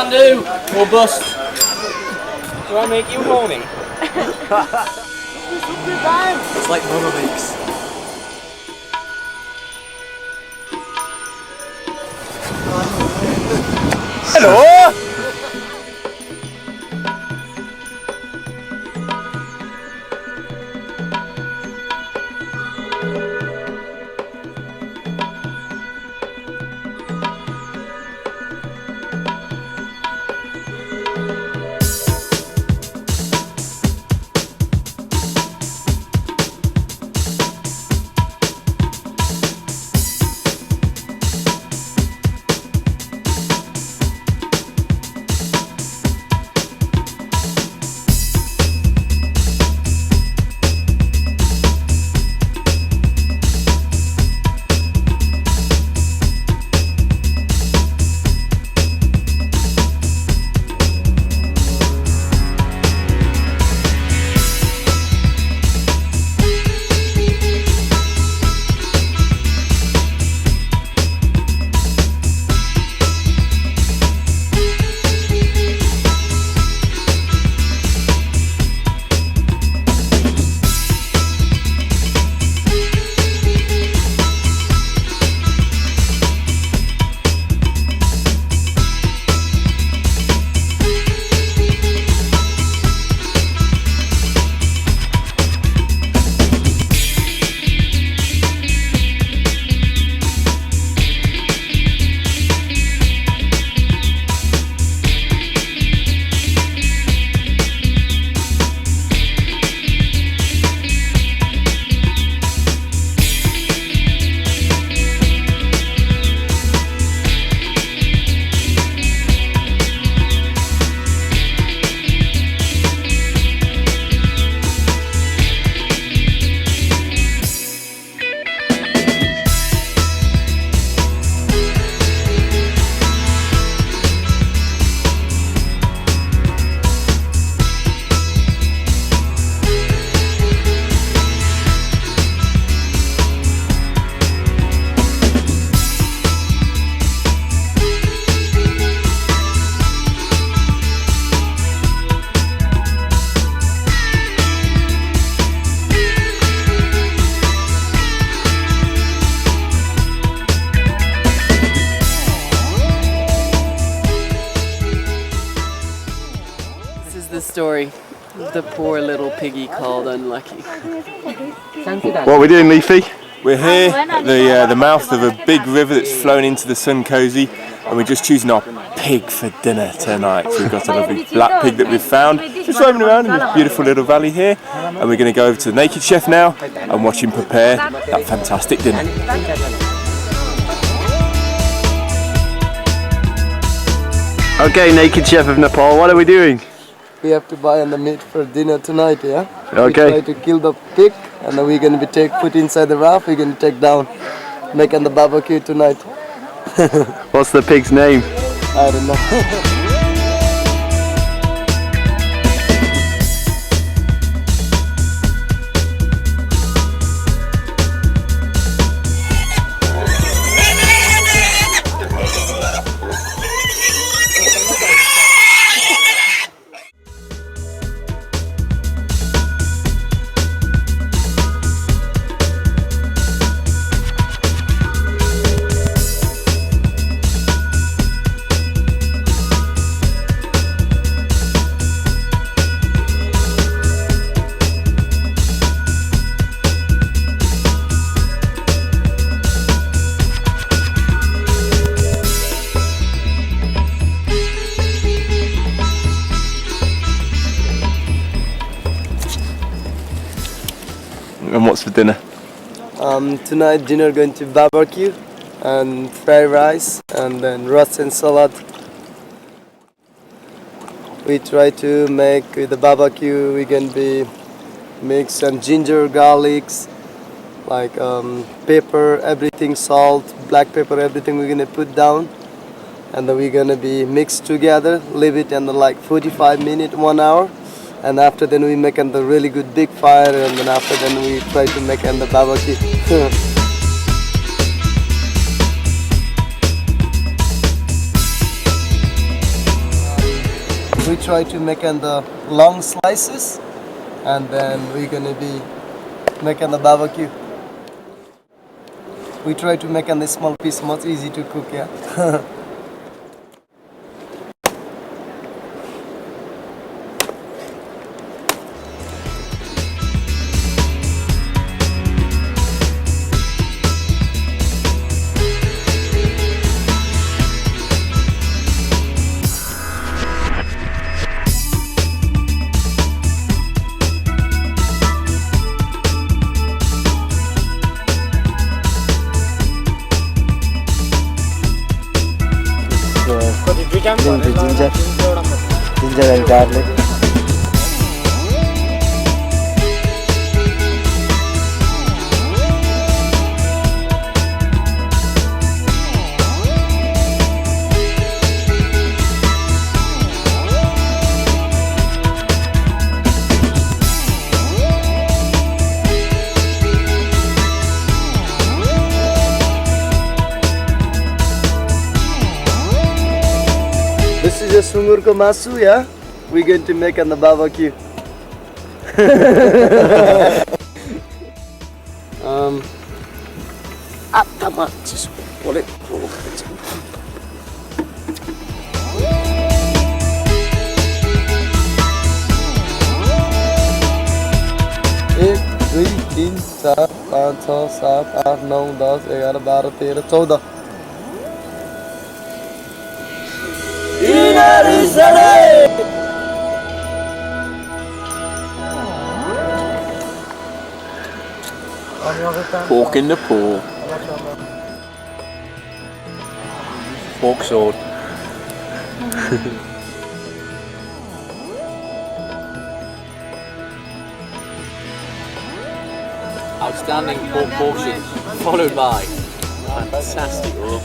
Can do, or bust. Do I make you horny? It's like Mother Weeks. Hello! The story of the poor little piggy called Unlucky. What are we doing, Leafy? We're here at the mouth of a big river that's flown into the sun cozy, and we're just choosing our pig for dinner tonight. So we've got a lovely black pig that we've found, just roaming around in this beautiful little valley here, and we're going to go over to the naked chef now and watch him prepare that fantastic dinner. Okay, naked chef of Nepal, what are we doing? We have to buy the meat for dinner tonight, yeah? Okay. We try to kill the pig, and then we're going to be put inside the raft, we're going to take down, making the barbecue tonight. What's the pig's name? I don't know. And what's for dinner? Tonight dinner going to barbecue and fried rice and then rice and salad. We try to make with the barbecue, we can be mix some ginger, garlics, like pepper, everything, salt, black pepper, everything we're gonna put down, and then we're gonna be mixed together, leave it in the like 45 minutes, 1 hour. And after then we make the really good big fire, and then after then we try to make the barbecue. we try to make the long slices, and then we're gonna be making the barbecue. We try to make the small piece much easy to cook, yeah. Ginger and garlic. This is a sungur ko masu, yeah? We're going to make on the barbecue. एक, दुई, तीन, चार, पाँच, छ, सात, आठ, 9, 10, 11, 12, 13, 14. Fork in the paw. Fork sword. Outstanding pork portion, followed by fantastic oil.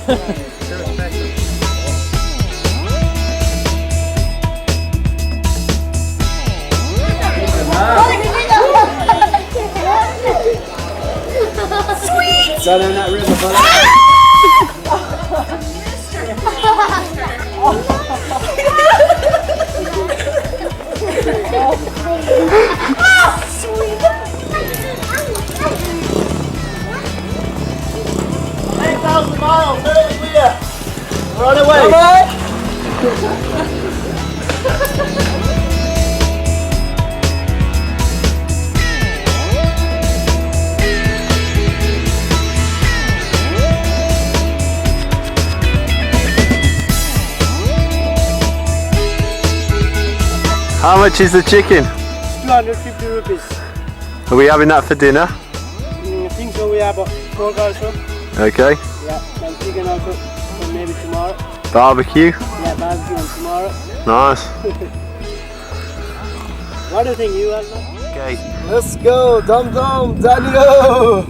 Down in that river, buddy. Run away! How much is the chicken? 250 rupees. Are we having that for dinner? I think so. We have a pork also. Okay. Yeah, and chicken also. So maybe tomorrow. Barbecue? Yeah, barbecue on tomorrow. Nice. What do you think, you are? Okay. Let's go, Dum Dum, Daniel!